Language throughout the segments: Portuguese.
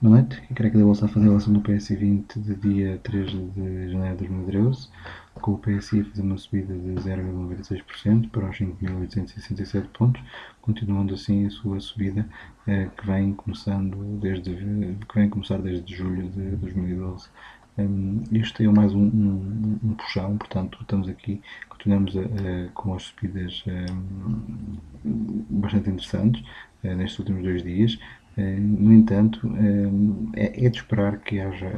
Boa noite, eu creio que da Bolsa a fazer a relação do PSI 20 de dia 3 de janeiro de 2013, com o PSI a fazer uma subida de 0,96% para os 5.867 pontos, continuando assim a sua subida que vem que vem começar desde julho de 2012. Isto é mais um puxão, portanto estamos aqui, continuamos com as subidas bastante interessantes nestes últimos 2 dias. No entanto, é de esperar que haja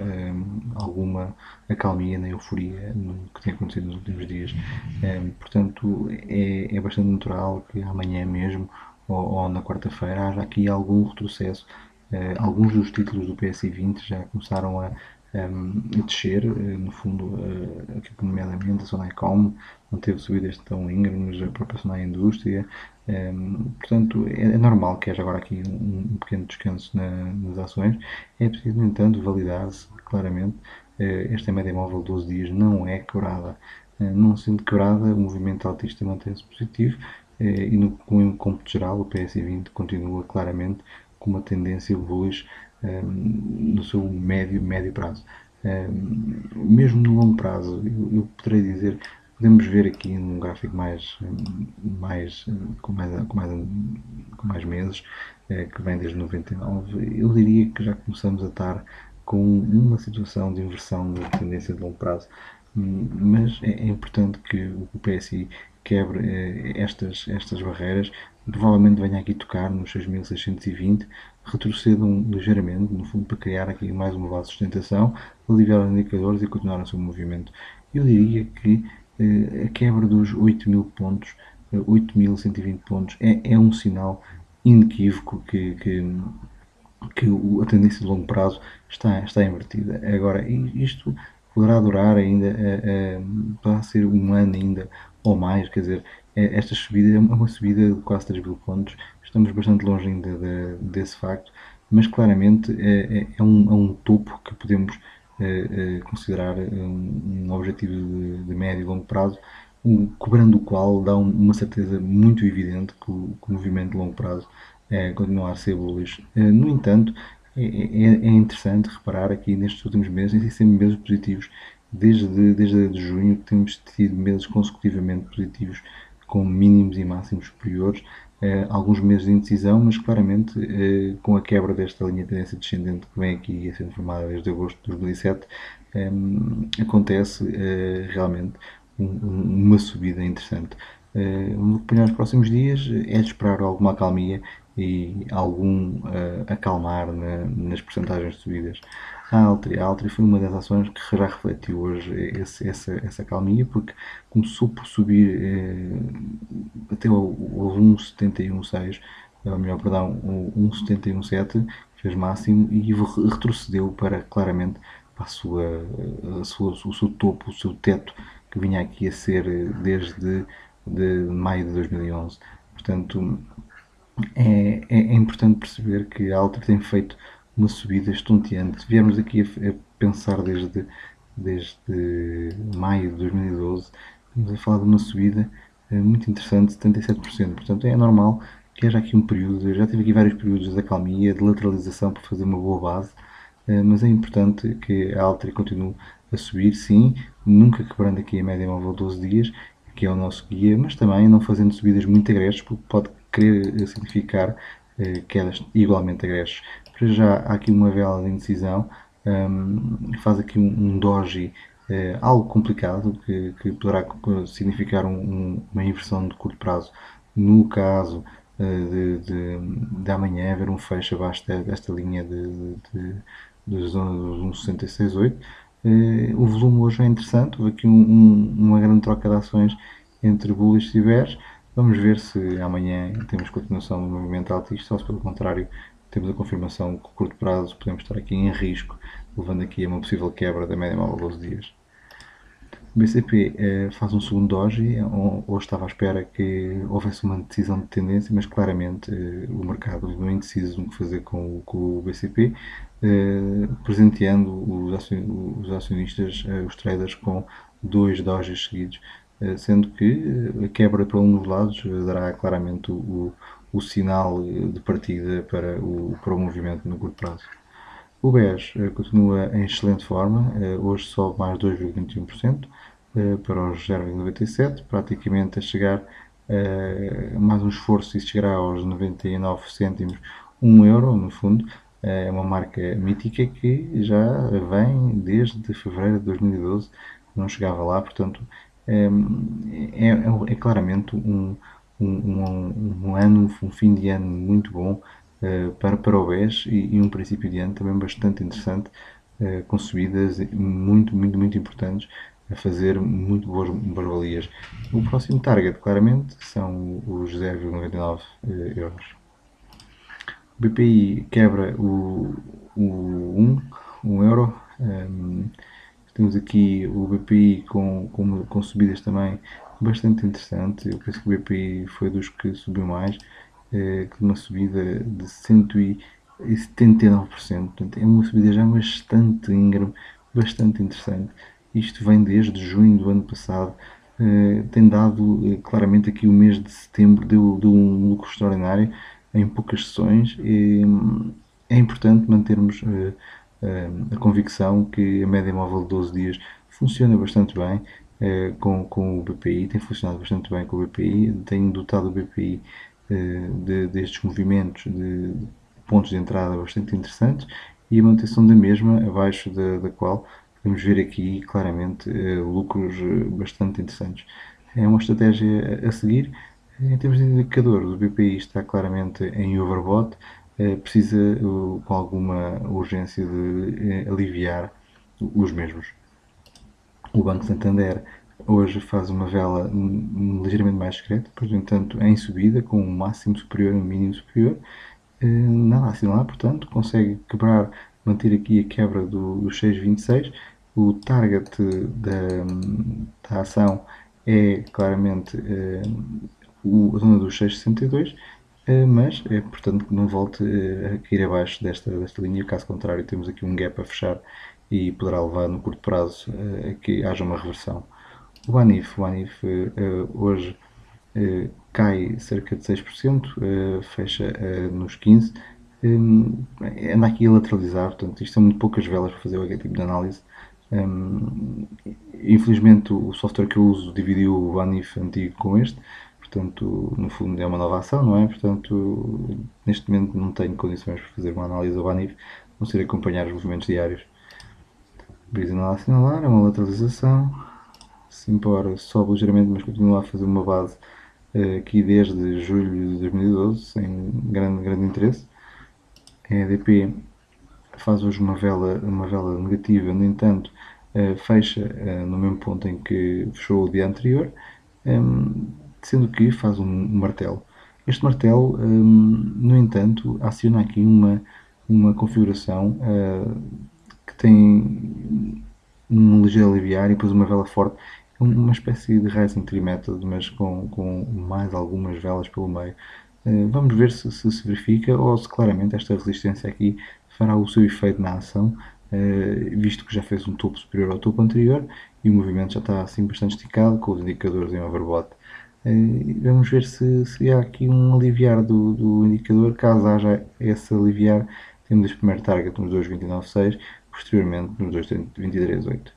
alguma acalmia na euforia no que tem acontecido nos últimos dias. Portanto, é bastante natural que amanhã mesmo ou na quarta-feira haja aqui algum retrocesso. Alguns dos títulos do PSI 20 já começaram a descer, no fundo, aqui nomeadamente a Sonaecom não teve subidas tão íngremes, a própria Sonai Indústria. Portanto, é normal que haja agora aqui um pequeno descanso nas ações. É preciso, no entanto, validar-se claramente esta média móvel de 12 dias não é quebrada. Não sendo quebrada, o movimento altista mantém-se positivo e no cômputo geral o PSI 20 continua claramente com uma tendência bullish no seu médio prazo. Mesmo no longo prazo, eu poderei dizer, podemos ver aqui num gráfico com mais meses, que vem desde 99, eu diria que já começamos a estar com uma situação de inversão da tendência de longo prazo. Mas é importante que o PSI quebre estas barreiras, provavelmente venha aqui tocar nos 6.620, retrocedam ligeiramente, no fundo, para criar aqui mais uma base de sustentação, aliviar os indicadores e continuar o seu movimento. Eu diria que a quebra dos 8.000 pontos, 8.120 pontos, é um sinal inequívoco que a tendência de longo prazo está invertida. Agora, isto poderá durar ainda, poderá ser um ano ainda ou mais, quer dizer, esta subida é uma subida de quase 3.000 pontos, estamos bastante longe ainda desse facto, mas claramente é um topo que podemos considerar um objetivo de médio e longo prazo, cobrando o qual dá uma certeza muito evidente que o movimento de longo prazo continuar a ser bullish. No entanto, é interessante reparar aqui nestes últimos meses, tem sempre meses positivos, desde junho que temos tido meses consecutivamente positivos, com mínimos e máximos superiores, alguns meses de indecisão, mas claramente com a quebra desta linha de tendência descendente que vem aqui a ser formada desde agosto de 2007, acontece realmente uma subida interessante. No que nos próximos dias é de esperar alguma acalmia e algum acalmar nas percentagens de subidas. A Altri foi uma das ações que já refletiu hoje essa calmia, porque começou por subir até o 1,71,6, ou melhor, perdão, o 1,71,7, fez máximo e retrocedeu para claramente para o seu topo, o seu teto, que vinha aqui a ser de maio de 2011. Portanto, é importante perceber que a Altri tem feito uma subida estonteante. Viemos aqui a pensar desde maio de 2012, estamos a falar de uma subida muito interessante, 77%. Portanto, é normal que haja aqui um período, já tive aqui vários períodos de acalmia, de lateralização para fazer uma boa base, mas é importante que a Altri continue a subir, sim, nunca quebrando aqui a média móvel de 12 dias, que é o nosso guia, mas também não fazendo subidas muito agrestas, porque pode querer significar quedas igualmente agrestas. Para já há aqui uma vela de indecisão, faz aqui um doji algo complicado, que poderá significar uma inversão de curto prazo, no caso de amanhã haver um fecho abaixo desta linha da zona dos 1,66,8. O volume hoje é interessante, houve aqui uma grande troca de ações entre bullish e bears. Vamos ver se amanhã temos continuação do movimento altista ou se pelo contrário temos a confirmação que a curto prazo podemos estar aqui em risco, levando aqui a uma possível quebra da média móvel de 12 dias. O BCP faz um segundo doji, hoje estava à espera que houvesse uma decisão de tendência, mas claramente o mercado não é indeciso no que fazer com o BCP, presenteando os acionistas, os traders, com dois dojis seguidos, sendo que a quebra para um dos lados dará claramente o sinal de partida para o movimento no curto prazo. O BES continua em excelente forma, hoje sobe mais 2,21% para os 0,97, praticamente a chegar mais um esforço e chegará aos 99 cêntimos, 1 euro no fundo. É uma marca mítica que já vem desde fevereiro de 2012, não chegava lá, portanto é claramente um ano, um fim de ano muito bom para o BES e um princípio de ano também bastante interessante, com subidas muito importantes, a fazer muito boas valias. O próximo target, claramente, são os 0,99 euros. O BPI quebra o 1 euro. Temos aqui o BPI com subidas também bastante interessantes. Eu penso que o BPI foi dos que subiu mais, com uma subida de 179%. Portanto, é uma subida já bastante íngreme, bastante interessante. Isto vem desde junho do ano passado. Tem dado claramente aqui o mês de setembro deu um lucro extraordinário em poucas sessões. É importante mantermos a convicção que a média móvel de 12 dias funciona bastante bem com o BPI, tem funcionado bastante bem com o BPI, tem dotado o BPI destes movimentos de pontos de entrada bastante interessantes e a manutenção da mesma, abaixo da qual podemos ver aqui claramente lucros bastante interessantes. É uma estratégia a seguir. Em termos de indicador, o BPI está claramente em overbought, precisa com alguma urgência de aliviar os mesmos. O Banco Santander hoje faz uma vela ligeiramente mais discreta, pois, no entanto, em subida, com um máximo superior e um mínimo superior. Nada a assinalar, portanto, consegue quebrar, manter aqui a quebra dos 6,26. O target da ação é claramente a zona dos 6,62, mas é importante que não volte a cair abaixo desta linha, caso contrário temos aqui um gap a fechar e poderá levar no curto prazo a que haja uma reversão. O Banif hoje cai cerca de 6%, fecha nos 15%, anda aqui a lateralizar, portanto isto são muito poucas velas para fazer qualquer tipo de análise. Infelizmente o software que eu uso dividiu o Banif antigo com este, portanto no fundo é uma nova ação, não é? Portanto neste momento não tenho condições para fazer uma análise do Banif, a não ser acompanhar os movimentos diários. Brisa não a assinalar, é uma lateralização. Simpor sobe ligeiramente, mas continua a fazer uma base aqui desde julho de 2012, sem grande interesse. A EDP faz hoje uma vela negativa, no entanto, fecha no mesmo ponto em que fechou o dia anterior, sendo que faz um martelo. Este martelo, no entanto, aciona aqui uma configuração que tem um ligeiro aliviar e depois uma vela forte, uma espécie de Rising Tree Method, mas com mais algumas velas pelo meio. Vamos ver se verifica ou se claramente esta resistência aqui fará o seu efeito na ação, visto que já fez um topo superior ao topo anterior e o movimento já está assim bastante esticado, com os indicadores em overbought. Vamos ver se há aqui um aliviar do indicador. Caso haja esse aliviar, temos este primeiro target nos 2,29,6, posteriormente nos 2,23,8.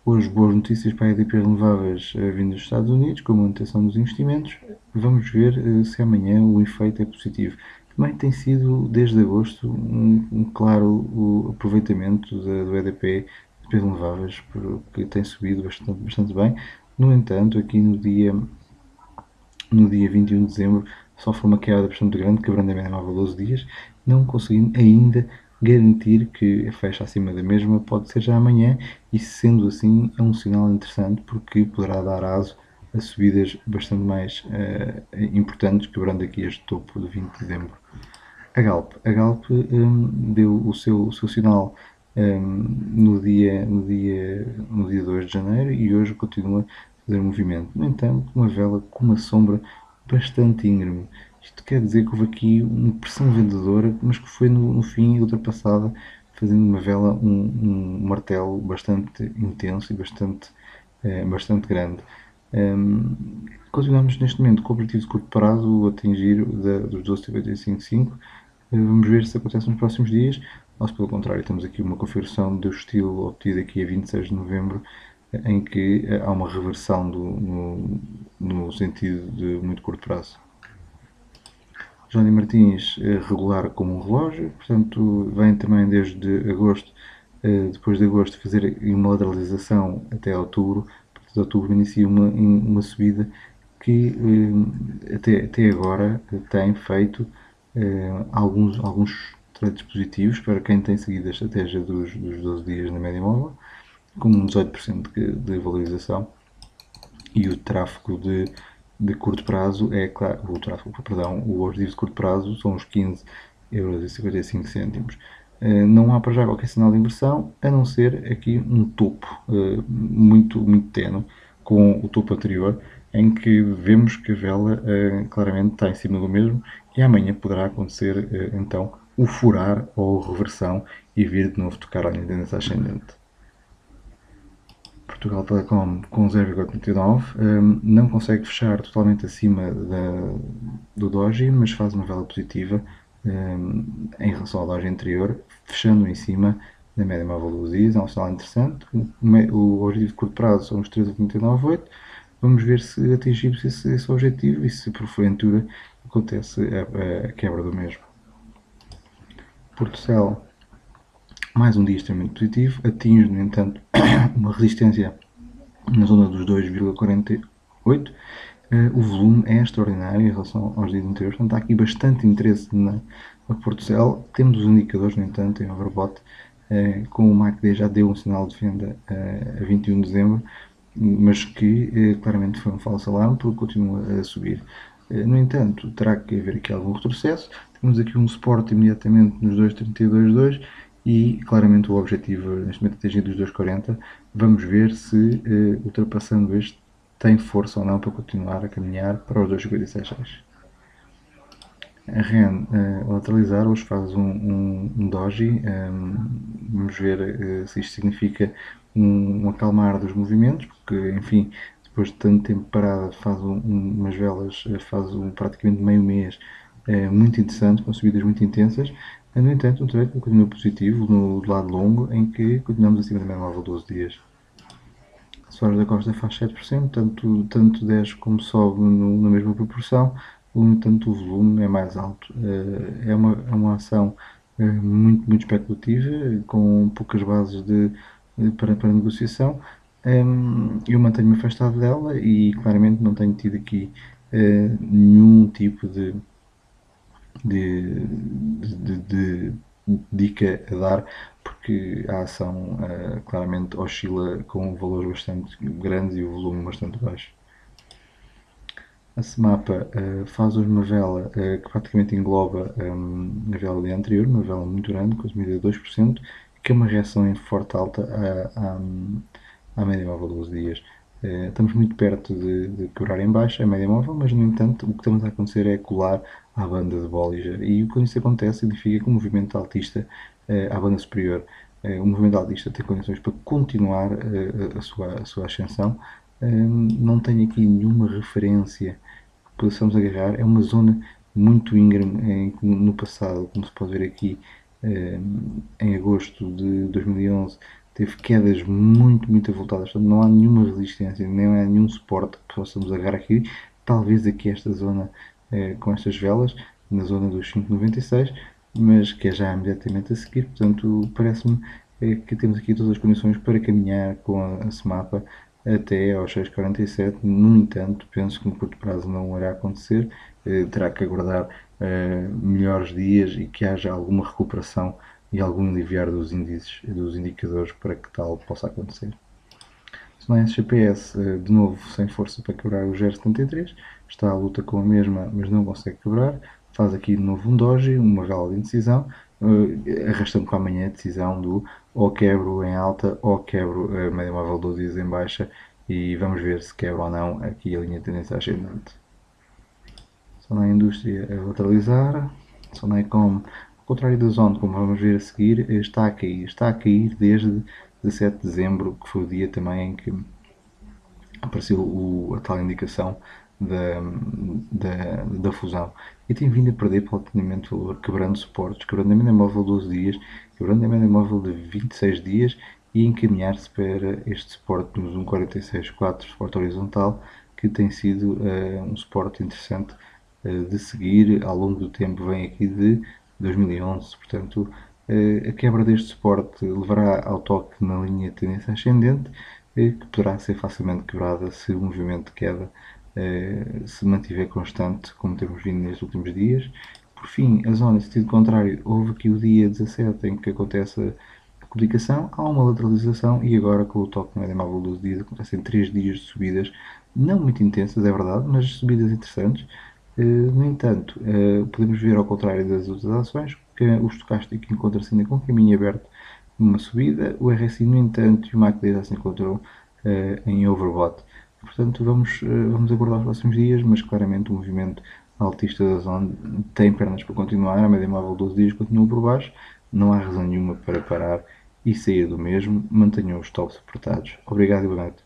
Hoje, boas notícias para a EDP Renováveis vindo dos Estados Unidos, com a manutenção dos investimentos. Vamos ver se amanhã o efeito é positivo. Também tem sido, desde agosto, um claro aproveitamento do EDP Renováveis, porque tem subido bastante bem. No entanto, aqui no dia 21 de dezembro, sofre uma queda bastante grande, quebrando a média móvel a 12 dias, não conseguindo ainda garantir que a fecha acima da mesma pode ser já amanhã, e sendo assim é um sinal interessante porque poderá dar aso a subidas bastante mais importantes, quebrando aqui este topo de 20 de dezembro. A Galp deu o seu sinal no dia 2 de janeiro e hoje continua a fazer movimento. No entanto, uma vela com uma sombra bastante íngreme. Isto quer dizer que houve aqui uma pressão vendedora, mas que foi no fim ultrapassada, fazendo uma vela, um martelo bastante intenso e bastante grande. Continuamos neste momento com o objetivo de curto prazo, o atingir dos 12,55. Vamos ver se acontece nos próximos dias. ou se pelo contrário temos aqui uma configuração do estilo obtido aqui a 26 de novembro, em que há uma reversão no sentido de muito curto prazo. Johnny Martins regular como um relógio, portanto vem também desde agosto, depois de agosto fazer uma lateralização até outubro, portanto outubro inicia uma subida que até agora tem feito alguns trades positivos para quem tem seguido a estratégia dos 12 dias na média móvel, com um 18% de valorização, e o tráfego de curto prazo é claro, o objetivo de curto prazo são os 15,55 €. Não há para já qualquer sinal de inversão, a não ser aqui um topo muito tenue com o topo anterior, em que vemos que a vela claramente está em cima do mesmo, e amanhã poderá acontecer então o furar ou reversão e vir de novo tocar a linha de tendência ascendente. Portugal Telecom com 0,89, não consegue fechar totalmente acima do doji, mas faz uma vela positiva em relação ao doji anterior, fechando em cima da média móvel dos dias. É um sinal interessante. O objetivo de curto prazo são os 3,89,8. Vamos ver se atingimos esse objetivo e se porventura acontece a quebra do mesmo. Portocel, mais um dia extremamente positivo, atinge, no entanto, uma resistência na zona dos 2,48. O volume é extraordinário em relação aos dias anteriores, portanto há aqui bastante interesse na Portocel. Temos os indicadores, no entanto, em overbought, com o MACD já deu um sinal de venda a 21 de dezembro, mas que claramente foi um falso alarme porque continua a subir. No entanto, terá que haver aqui algum retrocesso. Temos aqui um suporte imediatamente nos 2,32,2 e claramente o objetivo neste momento é atingir os 2,40. Vamos ver se ultrapassando este tem força ou não para continuar a caminhar para os 2,56. A REN lateralizar hoje faz um doji, vamos ver se isto significa um acalmar dos movimentos, porque enfim, depois de tanto tempo parada faz umas velas, faz praticamente meio mês muito interessante, com subidas muito intensas. No entanto, o trade continua positivo no lado longo, em que continuamos acima da média móvel 12 dias. Soares da Costa faz 7%, tanto desce como sobe na mesma proporção, no entanto o volume é mais alto. É uma ação muito especulativa, com poucas bases para negociação. Eu mantenho-me afastado dela e claramente não tenho tido aqui nenhum tipo de dica a dar, porque a ação claramente oscila com valores bastante grandes e o volume bastante baixo. A Semapa faz hoje uma vela que praticamente engloba a vela do dia anterior, uma vela muito grande, com subida de 2%, que é uma reação em forte alta à média móvel de 12 dias. Estamos muito perto de quebrar em baixo a média móvel, mas no entanto o que estamos a acontecer é colar à banda de Bollinger, e quando isso acontece significa que o movimento altista à banda superior, o movimento altista tem condições para continuar a sua ascensão. Não tenho aqui nenhuma referência que possamos agarrar, é uma zona muito íngreme. No passado, como se pode ver aqui, em agosto de 2011, teve quedas muito avultadas, portanto não há nenhuma resistência, nem há nenhum suporte que possamos agarrar aqui. Talvez aqui esta zona com estas velas, na zona dos 5,96, mas que é já imediatamente a seguir, portanto parece-me que temos aqui todas as condições para caminhar com a Semapa até aos 6,47. No entanto, penso que no curto prazo não irá acontecer, terá que aguardar melhores dias e que haja alguma recuperação e algum aliviar dos índices, dos indicadores, para que tal possa acontecer. Se não é SGPS, de novo sem força para quebrar o 0,73, está à luta com a mesma, mas não consegue quebrar, faz aqui de novo um doji, uma vela de indecisão, arrastando para amanhã a decisão do ou quebro em alta ou quebro a média móvel 12 dias em baixa, e vamos ver se quebra ou não aqui a linha de tendência ascendente. Sonai Indústria a lateralizar, Sonai Com, ao contrário da Zone, como vamos ver a seguir, está a cair desde 17 de dezembro, que foi o dia também em que apareceu a tal indicação da fusão, e tem vindo a perder paulatinamente valor, quebrando suportes, quebrando a média móvel 12 dias quebrando a média móvel de 26 dias e encaminhar-se para este suporte nos 1,46,4, suporte horizontal, que tem sido um suporte interessante de seguir ao longo do tempo, vem aqui de 2011, portanto a quebra deste suporte levará ao toque na linha de tendência ascendente, que poderá ser facilmente quebrada se o movimento de queda se mantiver constante, como temos vindo nestes últimos dias. Por fim, a zona, em sentido contrário, houve aqui o dia 17 em que acontece a publicação, há uma lateralização e agora com o toque médio móvel 12 dias acontecem 3 dias de subidas, não muito intensas, é verdade, mas subidas interessantes. No entanto, podemos ver ao contrário das outras ações que o estocástico encontra-se ainda com caminho aberto numa subida, o RSI, no entanto, e o MACD já se encontram em overbought. Portanto, vamos aguardar os próximos dias, mas claramente o movimento altista da zona tem pernas para continuar, a média móvel 12 dias continua por baixo, não há razão nenhuma para parar e sair do mesmo, mantenham os tops apertados. Obrigado e boa noite.